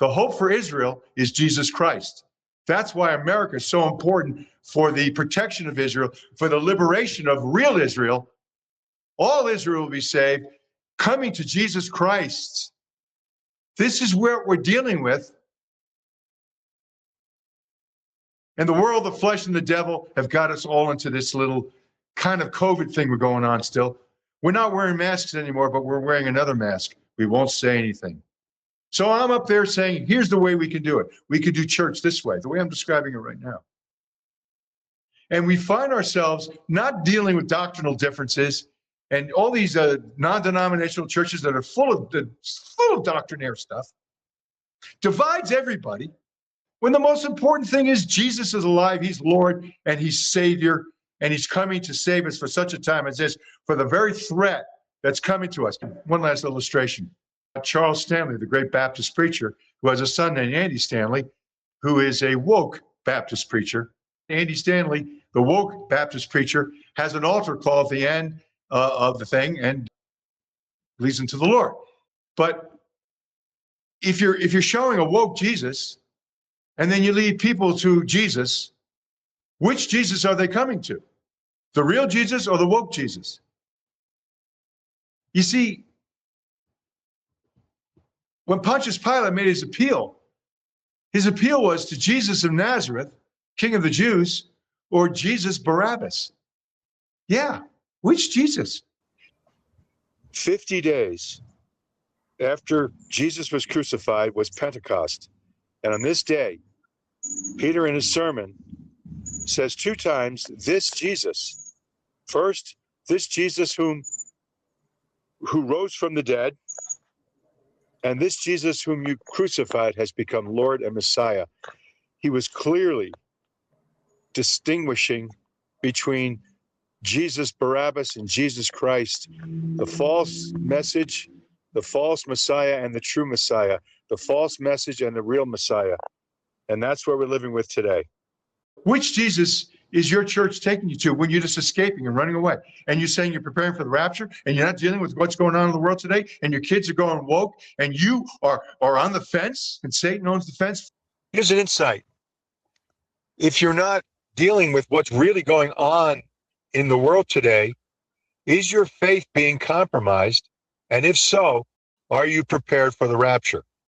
The hope for Israel is Jesus Christ. That's why America is so important for the protection of Israel, for the liberation of real Israel. All Israel will be saved, coming to Jesus Christ. This is what we're dealing with. And the world, the flesh, and the devil have got us all into this little kind of COVID thing we're going on still. We're not wearing masks anymore, but we're wearing another mask. We won't say anything. So I'm up there saying, here's the way we can do it. We could do church this way, the way I'm describing it right now. And we find ourselves not dealing with doctrinal differences and all these non-denominational churches that are full of doctrinaire stuff. Divides everybody. When the most important thing is Jesus is alive, he's Lord, and he's Savior, and he's coming to save us for such a time as this, for the very threat that's coming to us. One last illustration. Charles Stanley, the great Baptist preacher, who has a son named Andy Stanley, who is a woke Baptist preacher. Andy Stanley, the woke Baptist preacher, has an altar call at the end of the thing and leads them to the Lord. But if you're showing a woke Jesus, and then you lead people to Jesus, which Jesus are they coming to? The real Jesus or the woke Jesus? You see, when Pontius Pilate made his appeal was to Jesus of Nazareth, King of the Jews, or Jesus Barabbas. Yeah, which Jesus? 50 days after Jesus was crucified was Pentecost. And on this day, Peter in his sermon says 2 times, this Jesus. First, this Jesus who rose from the dead, and this Jesus whom you crucified has become Lord and Messiah. He was clearly distinguishing between Jesus Barabbas and Jesus Christ, the false message, the false Messiah and the true Messiah, the false message and the real Messiah. And that's what we're living with today. Which Jesus is your church taking you to when you're just escaping and running away? And you're saying you're preparing for the rapture and you're not dealing with what's going on in the world today, and your kids are going woke and you are on the fence and Satan owns the fence? Here's an insight. If you're not dealing with what's really going on in the world today, is your faith being compromised? And if so, are you prepared for the rapture?